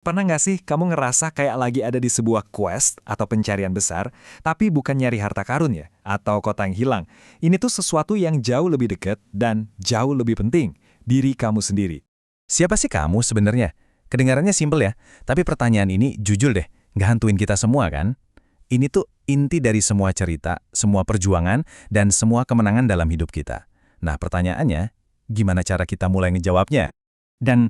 Pernah nggak sih kamu ngerasa kayak lagi ada di sebuah quest atau pencarian besar, tapi bukan nyari harta karun ya, atau kota yang hilang. Ini tuh sesuatu yang jauh lebih dekat dan jauh lebih penting, diri kamu sendiri. Siapa sih kamu sebenarnya? Kedengarannya simpel ya, tapi pertanyaan ini jujur deh, nggak hantuin kita semua kan? Ini tuh inti dari semua cerita, semua perjuangan, dan semua kemenangan dalam hidup kita. Nah pertanyaannya, gimana cara kita mulai ngejawabnya? Dan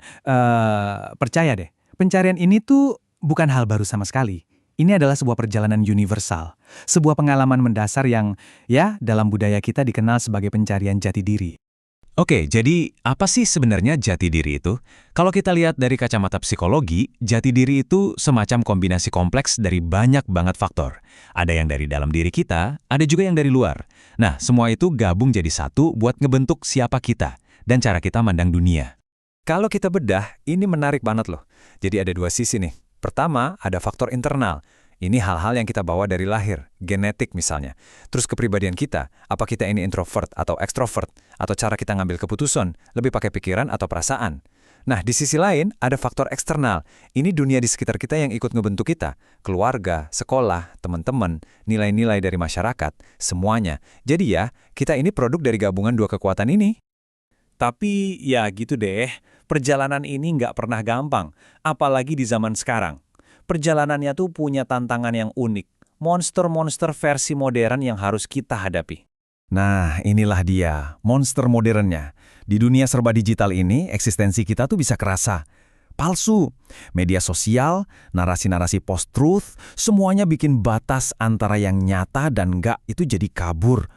percaya deh, pencarian ini tuh bukan hal baru sama sekali. Ini adalah sebuah perjalanan universal, sebuah pengalaman mendasar yang ya dalam budaya kita dikenal sebagai pencarian jati diri. Oke, jadi apa sih sebenarnya jati diri itu? Kalau kita lihat dari kacamata psikologi, jati diri itu semacam kombinasi kompleks dari banyak banget faktor. Ada yang dari dalam diri kita, ada juga yang dari luar. Nah, semua itu gabung jadi satu buat ngebentuk siapa kita dan cara kita mandang dunia. Kalau kita bedah, ini menarik banget loh. Jadi ada dua sisi nih. Pertama, ada faktor internal. Ini hal-hal yang kita bawa dari lahir, genetik misalnya. Terus kepribadian kita, apa kita ini introvert atau ekstrovert, atau cara kita ngambil keputusan, lebih pakai pikiran atau perasaan. Nah, di sisi lain, ada faktor eksternal. Ini dunia di sekitar kita yang ikut ngebentuk kita. Keluarga, sekolah, teman-teman, nilai-nilai dari masyarakat, semuanya. Jadi ya, kita ini produk dari gabungan dua kekuatan ini. Tapi ya gitu deh, perjalanan ini nggak pernah gampang, apalagi di zaman sekarang. Perjalanannya tuh punya tantangan yang unik, monster-monster versi modern yang harus kita hadapi. Nah, inilah dia, monster modernnya. Di dunia serba digital ini, eksistensi kita tuh bisa kerasa. Palsu. Media sosial, narasi-narasi post-truth, semuanya bikin batas antara yang nyata dan enggak itu jadi kabur.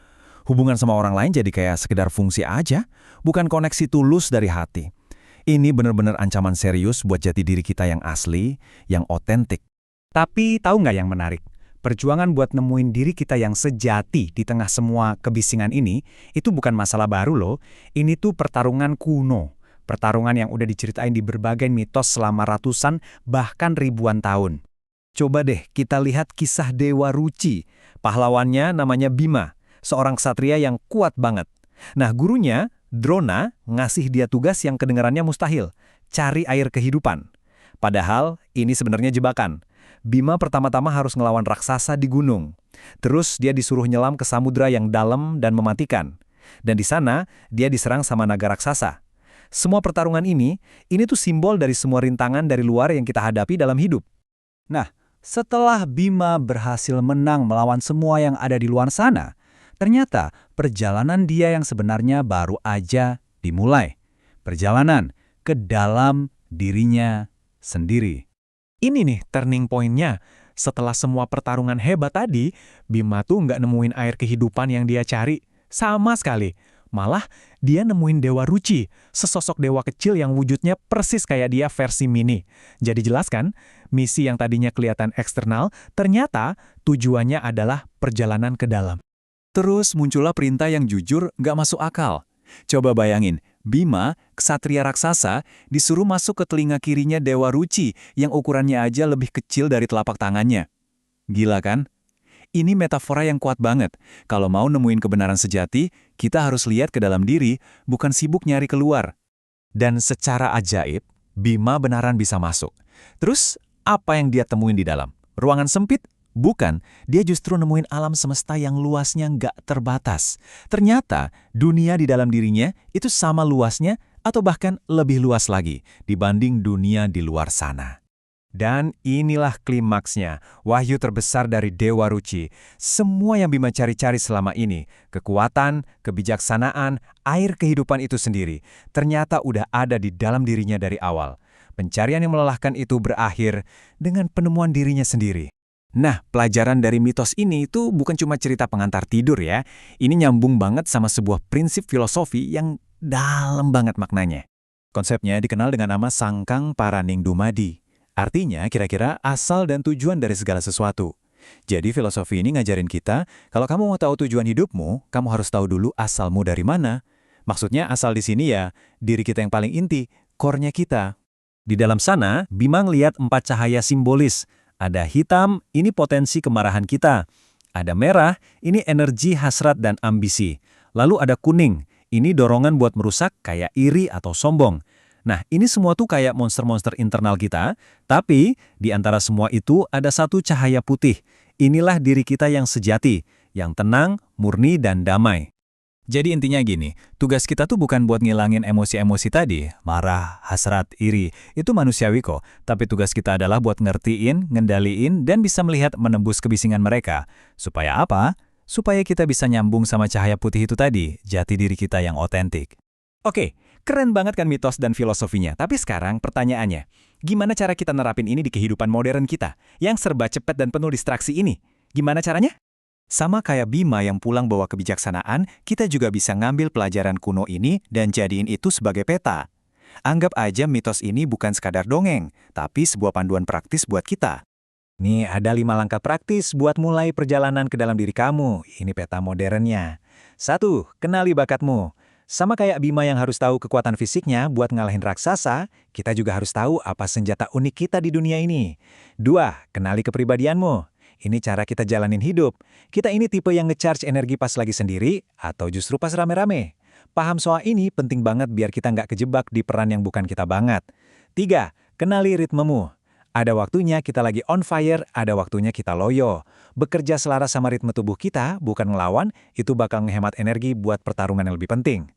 Hubungan sama orang lain jadi kayak sekedar fungsi aja, bukan koneksi tulus dari hati. Ini benar-benar ancaman serius buat jati diri kita yang asli, yang otentik. Tapi tahu nggak yang menarik? Perjuangan buat nemuin diri kita yang sejati di tengah semua kebisingan ini, itu bukan masalah baru loh. Ini tuh pertarungan kuno. Pertarungan yang udah diceritain di berbagai mitos selama ratusan, bahkan ribuan tahun. Coba deh kita lihat kisah Dewa Ruci. Pahlawannya namanya Bima, seorang ksatria yang kuat banget. Nah, gurunya, Drona, ngasih dia tugas yang kedengarannya mustahil, cari air kehidupan. Padahal, ini sebenarnya jebakan. Bima pertama-tama harus ngelawan raksasa di gunung. Terus dia disuruh nyelam ke samudra yang dalam dan mematikan. Dan di sana, dia diserang sama naga raksasa. Semua pertarungan ini tuh simbol dari semua rintangan dari luar yang kita hadapi dalam hidup. Nah, setelah Bima berhasil menang melawan semua yang ada di luar sana, ternyata perjalanan dia yang sebenarnya baru aja dimulai. Perjalanan ke dalam dirinya sendiri. Ini nih turning point-nya. Setelah semua pertarungan hebat tadi, Bima tuh nggak nemuin air kehidupan yang dia cari. Sama sekali. Malah dia nemuin Dewa Ruci, sesosok dewa kecil yang wujudnya persis kayak dia versi mini. Jadi jelas kan, misi yang tadinya kelihatan eksternal, ternyata tujuannya adalah perjalanan ke dalam. Terus muncullah perintah yang jujur nggak masuk akal. Coba bayangin, Bima, ksatria raksasa, disuruh masuk ke telinga kirinya Dewa Ruci yang ukurannya aja lebih kecil dari telapak tangannya. Gila kan? Ini metafora yang kuat banget. Kalau mau nemuin kebenaran sejati, kita harus lihat ke dalam diri, bukan sibuk nyari keluar. Dan secara ajaib, Bima benaran bisa masuk. Terus, apa yang dia temuin di dalam? Ruangan sempit? Bukan, dia justru nemuin alam semesta yang luasnya nggak terbatas. Ternyata, dunia di dalam dirinya itu sama luasnya atau bahkan lebih luas lagi dibanding dunia di luar sana. Dan inilah klimaksnya, wahyu terbesar dari Dewa Ruci. Semua yang Bima cari-cari selama ini, kekuatan, kebijaksanaan, air kehidupan itu sendiri, ternyata udah ada di dalam dirinya dari awal. Pencarian yang melelahkan itu berakhir dengan penemuan dirinya sendiri. Nah, pelajaran dari mitos ini itu bukan cuma cerita pengantar tidur ya. Ini nyambung banget sama sebuah prinsip filosofi yang dalam banget maknanya. Konsepnya dikenal dengan nama Sangkang Paraning Dumadi. Artinya kira-kira asal dan tujuan dari segala sesuatu. Jadi filosofi ini ngajarin kita, kalau kamu mau tahu tujuan hidupmu, kamu harus tahu dulu asalmu dari mana. Maksudnya asal di sini ya, diri kita yang paling inti, core-nya kita. Di dalam sana, Bima ngelihat 4 cahaya simbolis. Ada hitam, ini potensi kemarahan kita. Ada merah, ini energi hasrat dan ambisi. Lalu ada kuning, ini dorongan buat merusak kayak iri atau sombong. Nah, ini semua tuh kayak monster-monster internal kita, tapi di antara semua itu ada satu cahaya putih. Inilah diri kita yang sejati, yang tenang, murni, dan damai. Jadi intinya gini, tugas kita tuh bukan buat ngilangin emosi-emosi tadi, marah, hasrat, iri, itu manusiawi kok. Tapi tugas kita adalah buat ngertiin, ngendaliin, dan bisa melihat menembus kebisingan mereka. Supaya apa? Supaya kita bisa nyambung sama cahaya putih itu tadi, jati diri kita yang otentik. Oke, keren banget kan mitos dan filosofinya. Tapi sekarang pertanyaannya, gimana cara kita nerapin ini di kehidupan modern kita, yang serba cepat dan penuh distraksi ini? Gimana caranya? Sama kayak Bima yang pulang bawa kebijaksanaan, kita juga bisa ngambil pelajaran kuno ini dan jadiin itu sebagai peta. Anggap aja mitos ini bukan sekadar dongeng, tapi sebuah panduan praktis buat kita. Nih, ada 5 langkah praktis buat mulai perjalanan ke dalam diri kamu. Ini peta modernnya. 1. Kenali bakatmu. Sama kayak Bima yang harus tahu kekuatan fisiknya buat ngalahin raksasa, kita juga harus tahu apa senjata unik kita di dunia ini. 2. Kenali kepribadianmu. Ini cara kita jalanin hidup. Kita ini tipe yang nge-charge energi pas lagi sendiri atau justru pas rame-rame. Paham soal ini penting banget biar kita nggak kejebak di peran yang bukan kita banget. 3. Kenali ritmemu. Ada waktunya kita lagi on fire, ada waktunya kita loyo. Bekerja selaras sama ritme tubuh kita, bukan ngelawan, itu bakal ngehemat energi buat pertarungan yang lebih penting.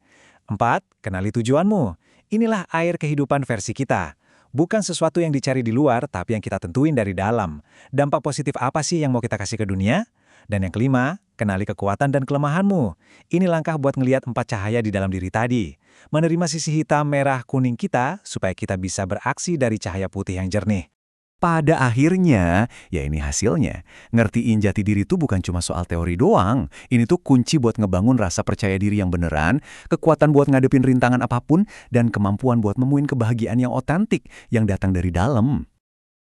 4. Kenali tujuanmu. Inilah air kehidupan versi kita. Bukan sesuatu yang dicari di luar, tapi yang kita tentuin dari dalam. Dampak positif apa sih yang mau kita kasih ke dunia? Dan yang kelima, kenali kekuatan dan kelemahanmu. Ini langkah buat ngelihat 4 cahaya di dalam diri tadi. Menerima sisi hitam, merah, kuning kita, supaya kita bisa beraksi dari cahaya putih yang jernih. Pada akhirnya, ya ini hasilnya. Ngertiin jati diri itu bukan cuma soal teori doang. Ini tuh kunci buat ngebangun rasa percaya diri yang beneran, kekuatan buat ngadepin rintangan apapun, dan kemampuan buat nemuin kebahagiaan yang otentik yang datang dari dalam.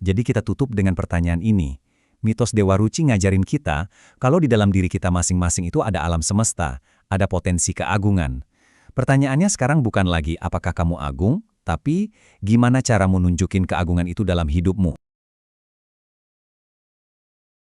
Jadi kita tutup dengan pertanyaan ini. Mitos Dewa Ruci ngajarin kita, kalau di dalam diri kita masing-masing itu ada alam semesta, ada potensi keagungan. Pertanyaannya sekarang bukan lagi apakah kamu agung, tapi gimana caramu nunjukin keagungan itu dalam hidupmu.